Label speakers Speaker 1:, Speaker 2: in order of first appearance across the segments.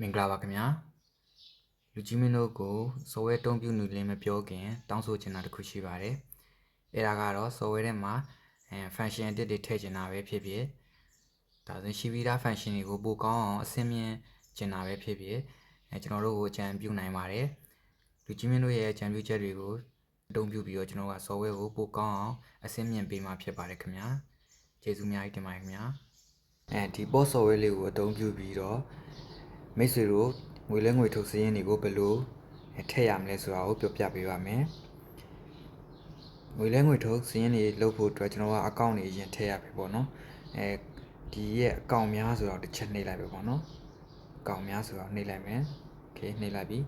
Speaker 1: မင်္ဂလာပါခင်ဗျာလူကြီးမင်းတို့ကိုစော်ဝဲတုံးပြူနူလင်းမပြောခင်တောင်းဆိုချင်တာတစ်ခုရှိပါတယ်အဲ့ဒါကတော့စော်ဝဲထဲမှာfunction အသစ်တွေထည့်ချင်တာပဲဖြစ်ဖြစ်ဒါဆိုရင်ရှိပြီးသား function တွေကိုပိုကောင်းအောင်အဆင့်မြင့်ချင်တာပဲဖြစ်ဖြစ်ကျွန်တော်တို့ကိုအကြံပြုနိုင်ပါတယ်လူကြီးမင်းတို့ရဲ့အကြံပြုချက်တွေကိုအသုံးပြုပြီးတော့ကျွန်တော်ကစော်ဝဲကိုပိုကောင်းအောင်အဆင့်မြင့်ပေးမှာဖြစ်ပါတယ်ခင်ဗျာကျေးဇူးအများကြီးတင်ပါတယ်ခင်ဗျာဒီ post software လေးကိုအသုံးပြုပြီးတော့မိတ်ဆွေတို့ငွေလဲငွေထုတ်စည်းရင်းတွေကိုဘယ်လိုထည့်ရမလဲဆိုတာကိုပြောပြပေးပါမယ်ငွေလဲငွေထုတ်စည်းရင်းတွေလုပ်ဖို့အတွက်ကျွန်တော်ကအကောင့်တွေအရင်ထည့်ရပြီပေါ့နော်ဒီရဲ့အကောင့်များဆိုတော့တစ်ချက်နှိပ်လိုက်ပဲပေါ့နော်အကောင့်များဆိုတော့နှိပ်လိုက်မယ်โอเคနှိပ်လိုက်ပြီ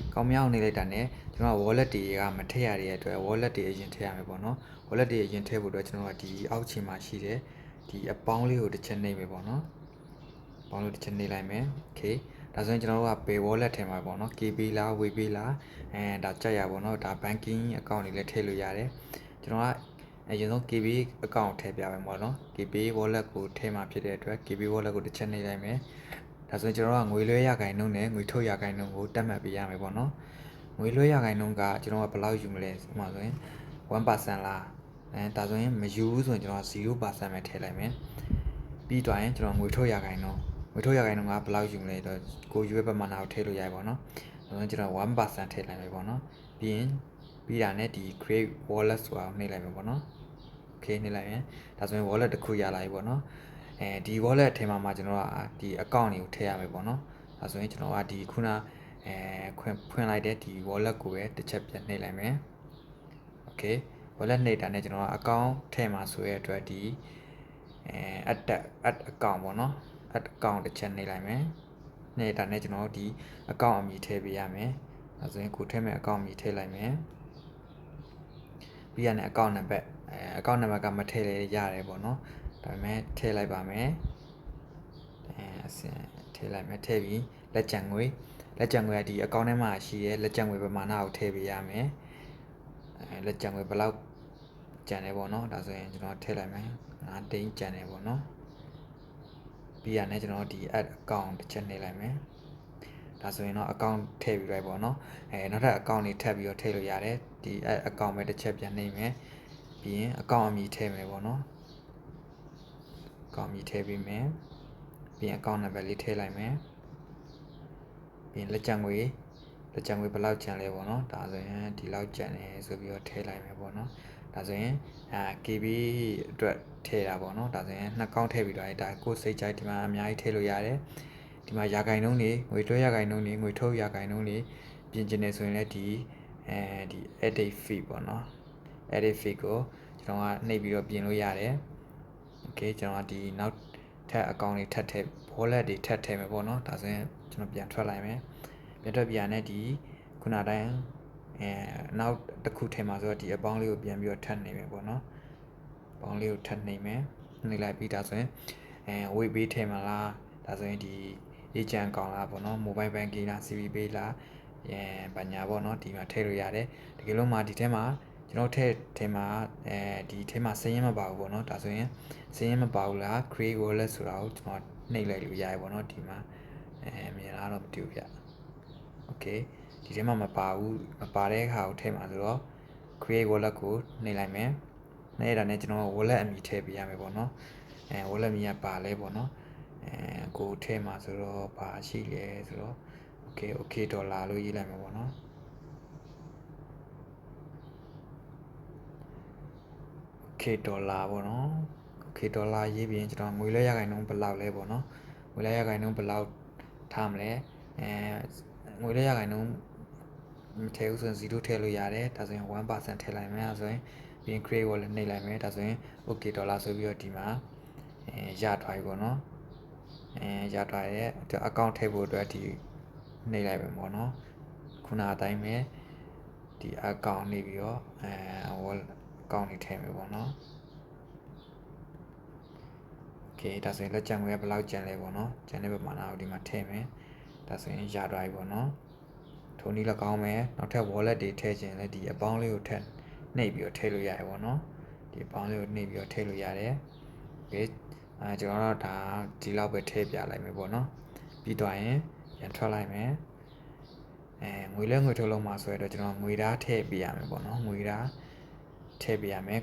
Speaker 1: အကောင့်များကိုနှိပ်လိုက်တာ ਨੇ ကျွန်တော်က wallet တွေကမထည့်ရတဲ့အတွက် wallet တွေအရင်ထည့်ရမယ်ပေါ့နော် wallet တွေအရင်ထည့်ဖို့အတွက်ကျွန်တော်ကဒီအောက်ခြေမှာရှိတဲ့ဒီအပေါင်းလေးကိုတစ်ချက်နှိပ်မယ်ပေါ့နော်ပေါင်းလို့တစ်ချက်နှိပ်လိုက်မယ်โอเคဒါဆိုရင်ကျွန်တော်တို့က pay wallet ထဲမှာပေါ့နော် KB လား WePay လားဒါကြက်ရပေါ့နော်ဒါ banking account တွေလည်းထည့်လို့ရတယ်ကျွန်တော်ကအရင်ဆုံး KB account ထည့်ပြမယ်ပေါ့နော် KB wallet ကိုထည့်မှာဖြစ်တဲ့အတွက် KB wallet ကိုတစ်ချက်နှိပ်လိုက်မယ်ဒါဆိုရင်ကျွန်တော်ကငွေလွှဲရခိုင်နှုန်းနဲ့ငွေထုတ်ရခိုင်နှုန်းကိုတက်မှတ်ပေးရမယ်ပေါ့နော်ငွေလွှဲရခိုင်နှုန်းကကျွန်တော်ကဘယ်လောက်ယူမလဲဥပမာဆိုရင် 1% လားဒါဆိုရင်မယူဘူးဆိုရင်ကျွန်တော်က 0% ပဲထည့်လိုက်မယ်ပြီးတော့ရင်ကျွန်တော်ငွေထုတ်ရခိုင်နှုန်းငွေထုတ်ရခိုင်နှုန်းကဘယ်လောက်ယူမလဲတော့ကိုယူရဲ့ပမာဏကိုထည့်လို့ရပြီပေါ့နော်ဒါဆိုရင်ကျွန်တော် 1% ထည့်လိုက်မယ်ပေါ့နော်ပြီးတာနဲ့ဒီ create wallet ဆိုတာနှိပ်လိုက်မယ်ပေါ့နော်โอเคနှိပ်လိုက်ရင်ဒါဆိုရင် wallet တစ်ခုရလာပြီပေါ့နော်ဒီ wallet ထဲမှာကျွန်တော်ကဒီ account တွေကိုထည့်ရမယ်ပေါ့နော်ဒါဆိုရင်ကျွန်တော်ကဒီခုနဖွင့်လိုက်တဲ့ဒီ wallet ကိုပဲတစ်ချက်ပြန်နှိပ်လိုက်မယ်โอเค wallet နှိပ်တာနဲ့ကျွန်တော်က account ထည့်မှာဆိုရတဲ့အတွက်ဒီ add account ပေါ့နော် add account တစ်ချက်နှိပ်လိုက်မယ်နှိပ်တာနဲ့ကျွန်တော်ဒီ account အမည်ထည့်ပေးရမယ်ဒါဆိုရင်ကိုထည့်မဲ့ account အမည်ထည့်လိုက်မယ်ပြီးရတဲ့ account number account number ကမထည့်လဲရတယ်ပေါ့နော်ဒါပေမဲ့ထည့်လိုက်ပါမယ်အစထည့်လိုက်မယ်ထည့်ပြီးလက်ကျန်ငွေကဒီ account ထဲမှာရှိရဲ့လက်ကျန်ငွေပမာဏကိုထည့်ပေးရမယ်လက်ကျန်ငွေဘယ်လောက်ကျန်လဲပေါ့နော်ဒါဆိုရင်ကျွန်တော်ထည့်လိုက်မယ်5သိန်းကျန်တယ်ပေါ့နော်ပြီးရတဲ့ကျွန်တော်ဒီ add account တစ်ချက်နှိပ်လိုက်မယ်ဒါဆိုရင်တော့ account ထည့်ပြီးလိုက်ပေါ့နော်နောက်ထပ် account တွေထပ်ပြီးတော့ထည့်လို့ရတယ်ဒီ add account ပဲတစ်ချက်ပြန်နှိပ်မယ်ပြီးရင် account အမည်ထည့်မယ်ပေါ့နော် account အမည်ထည့်ပေးမယ်ပြီးရင် account number လေးထည့်လိုက်မယ်ပြီးရင်လက်ကျန်ငွေဘယ်လောက်ကျန်လဲပေါ့နော်ဒါဆိုရင်ဒီလောက်ကျန်တယ်ဆိုပြီးတော့ထည့်လိုက်မယ်ပေါ့နော်ဒါဆိုရင် KB အတွက်ထည့်တာပေါ့နော်ဒါဆိုရင်နှစ်ကောင့်ထည့်ပြီးတော့ဒါကိုစိတ်ကြိုက်ဒီမှာအများကြီးထည့်လို့ရတယ်ဒီမှာရာခိုင်နှုန်းတွေငွေလွှဲရာခိုင်နှုန်းတွေငွေထုတ်ရာခိုင်နှုန်းတွေပြင်ကျင်နေဆိုရင်လည်းဒီ edit fee ပေါ့နော် edit fee ကိုကျွန်တော်ကနှိပ်ပြီးတော့ပြင်လို့ရတယ်โอเคကျွန်တော်ကဒီနောက်ထပ် account တွေထပ်ထည့် wallet တွေထပ်ထည့်မယ်ပေါ့နော်ဒါဆိုရင်ကျွန်တော်ပြန်ထွက်လိုက်မယ်ပြန်ထွက်ပြန်နဲ့ဒီခုနတိုင်းနောက်တစ်ခုထည့်မှာဆိုတော့ဒီအပေါင်းလေးကိုပြန်ပြီးတော့ထပ်နေမယ်ပေါ့နော်အပေါင်းလေးကိုထပ်နေမယ်နှိပ်လိုက်ပြီးဒါဆိုရင်wait pay ထည့်မှာလားဒါဆိုရင်ဒီ agent ကောင်လားပေါ့နော် mobile banking လား CB pay လားဘာညာပေါ့နော်ဒီမှာထည့်လို့ရတယ်တကယ်လို့မှဒီထဲမှာကျွန်တော်ထဲမှာဒီထဲမှာစရင်းမပါဘူးပေါ့နော်ဒါဆိုရင်စရင်းမပါဘူးလား create wallet ဆိုတာကိုကျွန်တော်နှိပ်လိုက်လို့ရတယ်ပေါ့နော်ဒီမှာမြင်လားတော့မတူဘူးဗျ okay ဒီထဲမှာမပါတဲ့အခါကိုထည့်မှာဆိုတော့ create wallet ကိုနှိပ်လိုက်မယ်နှိပ်ရတာနဲ့ကျွန်တော် wallet အမည်ထည့်ပေးရမယ်ပေါ့နော်wallet အမည်ကပါလဲပေါ့နော်ကိုထည့်မှာဆိုတော့ဘာရှိလဲဆိုတော့ okay ဒေါ်လာလို့ရေးလိုက်မှာပေါ့နော်okay ဒေါ်လာပေါ့နော် okay ဒေါ်လာရေးပြီးရင်ကျွန်တော်ငွေလဲရခိုင်နှုန်းဘယ်လောက်လဲပေါ့နော်ငွေလဲရခိုင်နှုန်းဘယ်လောက်ထားမလဲငွေလဲရခိုင်နှုန်းမထည့်ဘူးဆိုရင်0ထည့်လို့ရတယ်ဒါဆိုရင် 1% ထည့်လိုက်မယ်အဲဆိုရင်ပြီးရင် create wallet နှိပ်လိုက်မယ်ဒါဆိုရင် okay ဒေါ်လာဆိုပြီးတော့ဒီမှာရသွားပြီပေါ့နော်ရသွားရဲ့ account ထည့်ဖို့အတွက်ဒီနှိပ်လိုက်ပဲပေါ့နော်ခုနအတိုင်းပဲဒီ account နှိပ်ပြီးတော့wallet account တွေထည့်မယ်ပေါ့နော် okay ဒါဆိုရင်လက်ကျန်ငွေကဘယ်လောက်ကျန်လဲပေါ့နော်ကျန်တဲ့ပမာဏကိုဒီမှာထည့်မယ်ဒါဆိုရင်ရသွားပြီပေါ့နော်ထိုနည်း၎င်းပဲနောက်ထပ် wallet တွေထည့်ခြင်းလဲဒီအပေါင်းလေးကိုထည့်နှိပ်ပြီးတော့ထည့်လို့ရတယ်ပေါ့နော်ဒီအပေါင်းလေးကိုနှိပ်ပြီးတော့ထည့်လို့ရတယ် okay ကျွန်တော်တို့ဒါဒီလောက်ပဲထည့်ပြလိုက်မယ်ပေါ့နော်ပြီးတော့ရင် ပြန်ထွက်လိုက်မယ်ငွေလဲငွေထုတ်လုံးမှာဆိုတော့ကျွန်တော်ငွေဓာတ်ထည့်ပေးရမယ်ပေါ့နော်ငွေဓာတ်ထည့်ပေးရမယ်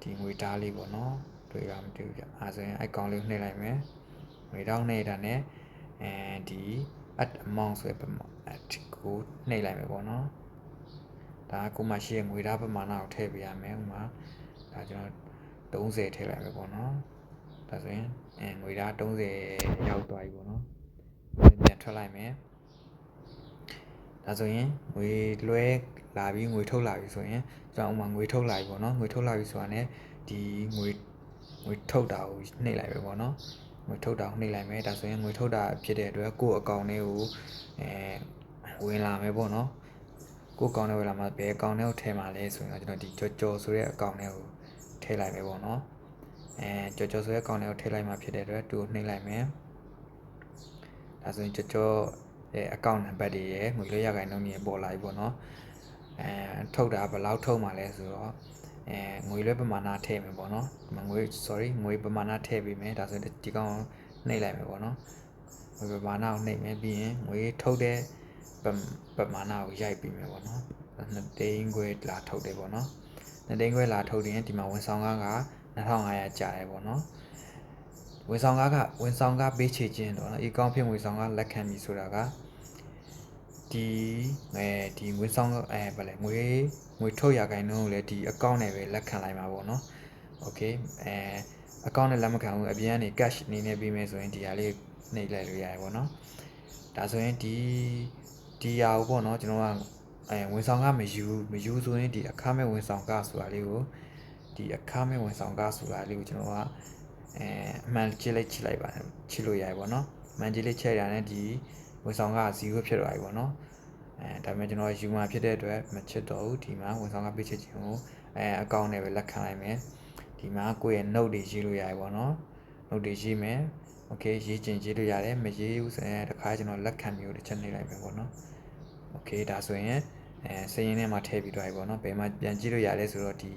Speaker 1: ဒီငွေဓာတ်လေးပေါ့နော်တွေ့ရမတွေ့ဘူးပြအဲဆိုရင် account လေးနှိပ်လိုက်မယ်ငွေဓာတ်နှိပ်တာနဲ့ဒီ at amount ဆိုတဲ့ကိုနှိပ်လိုက်မယ်ပေါ့နော်ဒါကကိုမှရှိရဲ့ငွေဓာတ်ပမာဏကိုထည့်ပေးရမယ်ဥမာဒါကျွန်တော်30ထည့်လိုက်မယ်ပေါ့နော်ဒါဆိုရင်ငွေဓာတ်30ရောက်သွားပြီပေါ့နော်ပြန်ထွက်လိုက်မယ်ဒါဆိုရင်ငွေလွှဲလာပြီးငွေထုတ်လာပြီဆိုရင်ကျွန်တော်ဥမာငွေထုတ်လာပြီပေါ့နော်ငွေထုတ်လာပြီဆိုတာ ਨੇ ဒီငွေထုတ်တာကိုနှိပ်လိုက်ပဲပေါ့နော်ငွေထုတ်တာကိုနှိပ်လိုက်မယ်ဒါဆိုရင်ငွေထုတ်တာဖြစ်တဲ့အတွက်ကိုယ့်အကောင့်လေးကိုဝင်လာမယ်ပေါ့နော်ကိုယ့်အကောင့်ထဲဝင်လာမှာဘယ်အကောင့်ထဲကိုထည့်မှာလဲဆိုရင်ကျွန်တော်ဒီကြော်ဆိုတဲ့အကောင့်ထဲကိုထည့်လိုက်မယ်ပေါ့နော်ကြော်ဆိုတဲ့အကောင့်ထဲကိုထည့်လိုက်မှာဖြစ်တဲ့အတွက်သူ့ကိုနှိပ်လိုက်မယ်ဒါဆိုရင်ကြော်အကောင့်နံပါတ်တွေရယ်ငွေလွှဲရခိုင်နှုန်းတွေပေါ်လာပြီပေါ့နော်ထုတ်တာဘယ်လောက်ထုတ်မှာလဲဆိုတော့ငွေလွှဲပမာဏထည့်မယ်ပေါ့နော်ငွေပမာဏထည့်ပေးမယ်ဒါဆိုရင်ဒီကောင်နှိပ်လိုက်မယ်ပေါ့နော်ငွေပမာဏကိုနှိပ်မယ်ပြီးရင်ငွေထုတ်တဲ့ပမာဏကိုရိုက်ပေးမယ်ပေါ့နော်2သိန်းခွဲလာထုတ်တယ်ပေါ့နော်2သိန်းခွဲလာထုတ်ရင်ဒီမှာဝန်ဆောင်ကားက2500ကျတယ်ပေါ့နော်ဝန်ဆောင်ကားပေးချေခြင်းတော့နော်ဒီကောင်ဖြစ်ဝန်ဆောင်ကားလက်ခံပြီဆိုတာကဒီငွေဆောင်ဗလဲငွေထုတ်ရခိုင်နှုန်းကိုလည်းဒီအကောင့်နဲ့ပဲလက်ခံလိုက်မှာပေါ့နော်โอเคအကောင့်နဲ့လက်မခံဘူးအပြင်ကနေ cash အနေနဲ့ပေးမယ်ဆိုရင်ဒီဟာလေးနှိပ်လိုက်လို့ရတယ်ပေါ့နော်ဒါဆိုရင်ဒီဟာကိုပေါ့နော်ကျွန်တော်ကဝန်ဆောင်ကမယူဆိုရင်ဒီအခမဲ့ဝန်ဆောင်ကဆိုတာလေးကိုဒီအခမဲ့ဝန်ဆောင်ကဆိုတာလေးကိုကျွန်တော်ကအမှန်ချစ်လိုက်ပါတယ်ချစ်လို့ရတယ်ပေါ့နော်အမှန်ချစ်လိုက်ချက်ရတဲ့ဒီဝန်ဆောင်က0ဖြစ်သွားပြီပေါ့နော်ဒါပေမဲ့ကျွန်တော်ယူမှာဖြစ်တဲ့အတွက်မချစ်တော့ဘူးဒီမှာဝန်ဆောင်ကပေးချစ်ခြင်းကိုအကောင့်နဲ့ပဲလက်ခံလိုက်မယ်ဒီမှာကိုယ့်ရဲ့ note တွေရေးလို့ရတယ်ပေါ့နော် note တွေရေးမယ်โอเคရေးချင်ရေးလို့ရတယ်မရေးဘူးဆိုရင်တခါကျွန်တော်လက်ခံမျိုးတစ်ချက်နှိပ်လိုက်ပဲပေါ့နော်โอเคဒါဆိုရင်စရင်းထဲမှာထည့်ပြီးသွားပြီပေါ့နော်ဘယ်မှာပြန်ကြည့်လို့ရတယ်ဆိုတော့ဒီ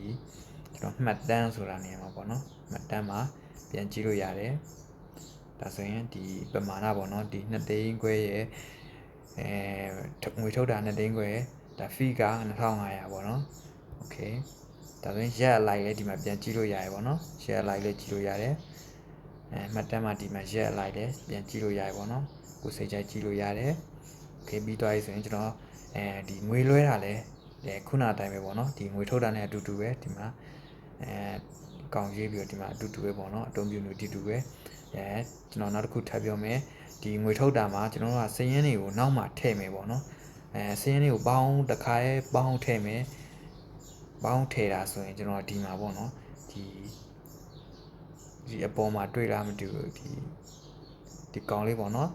Speaker 1: ကျွန်တော်မှတ်တမ်းဆိုတာနေရာမှာပေါ့နော်မှတ်တမ်းမှာပြန်ကြည့်လို့ရတယ်ဒါဆိုရင်ဒီပမာဏပေါ့နော်ဒီ2သိန်းခွဲရဲ့ငွေထုတ်တာ2သိန်းခွဲဒါ fee က2500ပေါ့နော်โอเคဒါဆိုရင်ရက်လိုက်လေဒီမှာပြန်ကြည့်လို့ရတယ်ပေါ့နော်ရက်လိုက်လေကြည့်လို့ရတယ်မှတ်တမ်းမှာဒီမှာရက်လိုက်လေပြန်ကြည့်လို့ရတယ်ပေါ့နော်ကိုစိတ်ကြိုက်ကြည့်လို့ရတယ်โอเคပြီးသွားပြီဆိုရင်ကျွန်တော်ဒီငွေလွှဲတာလဲခုနအတိုင်းပဲပေါ့နော်ဒီငွေထုတ်တာနဲ့အတူတူပဲဒီမှာကောင်ရေးပြီးတော့ဒီမှာအတူတူပဲပေါ့နော်အတုံးပြူမျိုးအတူတူပဲကျွန်တော်နောက်တစ်ခုထပ်ပြောမယ်ဒီငွေထုတ်တာမှာကျွန်တော်တို့ကစရင်းတွေကိုနောက်မှထည့်မယ်ပေါ့နော်စရင်းတွေကိုပေါင်းတစ်ခါရဲပေါင်းထည့်မယ်ပေါင်းထည့်တာဆိုရင်ကျွန်တော်ဒီမှာပေါ့နော်ဒီအပေါ်မှာတွေ့လားမတွေ့ဘူးဒီကောင်လေးပေါ့နော်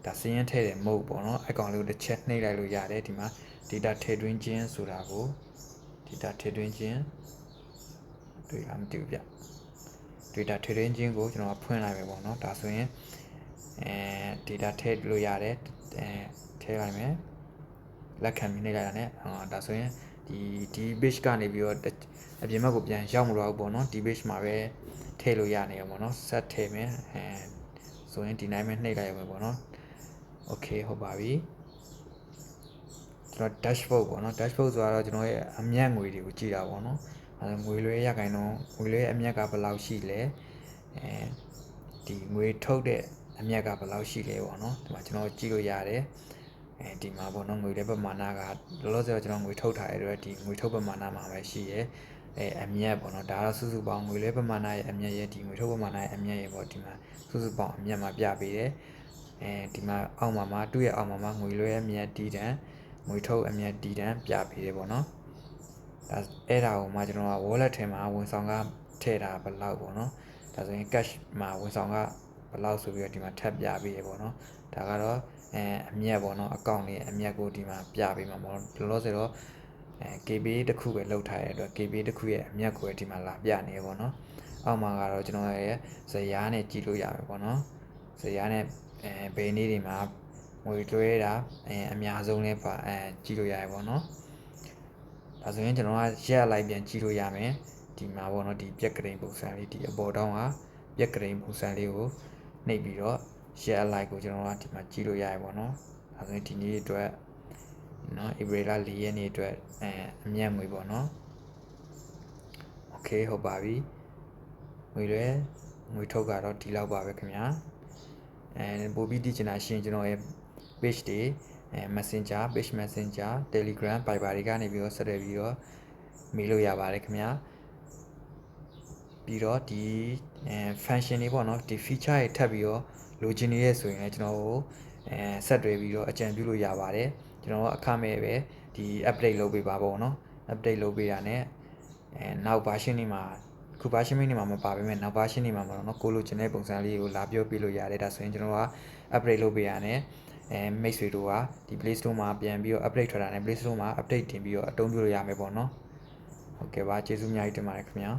Speaker 1: ဒါစရင်းထည့်တယ်မဟုတ်ပေါ့နော်အကောင်လေးကိုတစ်ချက်နှိပ်လိုက်လို့ရတယ်ဒီမှာ data ထည့်သွင်းခြင်းဆိုတာကို data ထည့်သွင်းခြင်းတွေ့လားမတွေ့ဘူးဗျ data ထည့်သွင်းခြင်းကိုကျွန်တော်ဖွင့်လိုက်မယ်ပေါ့နော်ဒါဆိုရင်data ထည့်လို့ရတယ်ထည့်လိုက်မယ်လက်ခံပြီးနှိပ်လိုက်တာ ਨੇ ဒါဆိုရင်ဒီ page ကနေပြီးတော့အပြင်ဘက်ကိုပြန်ရောက်မလို့ပေါ့နော်ဒီ page မှာပဲထည့်လို့ရနေရပေါ့နော် set ထည့်မယ်ဆိုရင်ဒီနိုင်ပဲနှိပ်လိုက်ရမယ်ပေါ့နော် okay ဟုတ်ပါပြီကျွန်တော် dashboard ပေါ့နော် dashboard ဆိုတော့ကျွန်တော်ရဲ့အမြတ်ငွေတွေကိုကြည့်တာပေါ့နော်ငွေလွှဲရခိုင်တော့ငွေလွှဲအမြတ်ကဘယ်လောက်ရှိလဲဒီငွေထုတ်တဲ့အမြတ်ကဘယ်လောက်ရှိလဲပေါ့နော်ဒီမှာကျွန်တော်ကြည့်လို့ရတယ်ဒီမှာပေါ့နော်ငွေလွှဲပမာဏကလောလောဆယ်ကျွန်တော်ငွေထုတ်ထားရတဲ့ဒီငွေထုတ်ပမာဏမှာပဲရှိရဲအမြတ်ပေါ့နော်ဒါတော့စုစုပေါင်းငွေလွှဲပမာဏရဲ့အမြတ်ရဲ့ဒီငွေထုတ်ပမာဏရဲ့အမြတ်ရဲ့ပေါ့ဒီမှာစုစုပေါင်းအမြတ်မှာပြပေးတယ်ဒီမှာအောက်မှာသူ့ရဲ့အောက်မှာငွေလွှဲအမြတ်တီးတန်းငွေထုတ်အမြတ်တီးတန်းပြပေးတယ်ပေါ့နော်ဒါအဲ့ဒါကိုမှကျွန်တော်က wallet ထဲမှာဝန်ဆောင်ကထည့်တာဘယ်လောက်ပေါ့နော်ဒါဆိုရင် cash မှာဝန်ဆောင်ကဘယ်လောက်ဆိုပြီးတော့ဒီမှာထပ်ပြပေးရပေါ့နော်ဒါကတော့အမြတ်ပေါ့နော်အကောင့်လေးအမြတ်ကိုဒီမှာပြပေးမှာပေါ့လောလောဆယ်တော့KPA တစ်ခုပဲလောက်ထားရတဲ့အတွက် KPA တစ်ခုရဲ့အမြတ်ကိုဒီမှာလာပြနေရပေါ့နော်အောက်မှာကတော့ကျွန်တော်ရဲ့ဇယားနဲ့ကြည့်လို့ရမယ်ပေါ့နော်ဇယားနဲ့ဘယ်နေ့တွေမှာငွေလွှဲတာအများဆုံးလဲပါကြည့်လို့ရရပေါ့နော်ဒါဆိုရင်ကျွန်တော်ကရက်လိုက်ပြန်ကြည့်လို့ရမယ်ဒီမှာပေါ့နော်ဒီပြက်ကရိန်ပုံစံလေးဒီအပေါ်တောင်းကပြက်ကရိန်ပုံစံလေးကိုနှိပ်ပြီးတော့ share like ကိုကျွန်တော်တို့ကဒီမှာကြည့်လို့ရရပါတော့ဒါဆိုရင်ဒီနေ့အတွက်နော် April 4ရက်နေ့အတွက်အမြတ်ငွေပေါ့နော် Okay ဟုတ်ပါပြီငွေထုတ်ကတော့ဒီလောက်ပါပဲခင်ဗျာပို့ပြီးသိချင်တာရှင်းကျွန်တော်ရဲ့ page တွေMessenger page Messenger Telegram Viber တွေကနေပြီးတော့ဆက်သွယ်ပြီးတော့မေးလို့ရပါတယ်ခင်ဗျာပြီးတော့ဒီfunction တွေပေါ့နော်ဒီ feature တွေထပ်ပြီးတော့လိုချင်နေရဆိုရင်လည်းကျွန်တော်တို့ဆက်သွယ်ပြီးတော့အကြံပြုလို့ရပါတယ်ကျွန်တော်တို့အခမဲ့ပဲဒီ update လုပ်ပေးပါပေါ့နော် update လုပ်ပေးတာ ਨੇ နောက် version တွေမှာခု version တွေမှာမပါပေမဲ့နောက် version တွေမှာပေါ့နော်ကိုလိုချင်တဲ့ပုံစံလေးကိုလာပြောပြလို့ရတယ်ဒါဆိုရင်ကျွန်တော်က upgrade လုပ်ပေးရ ਨੇ မိတ်ဆွေတို့ကဒီ Play Store မှာပြန်ပြီးတော့ update ထွက်တာ ਨੇ Play Store မှာ update တင်ပြီးတော့အသုံးပြုလို့ရမယ်ပေါ့နော်ဟုတ်ကဲ့ပါကျေးဇူးအများကြီးတင်ပါတယ်ခင်ဗျာ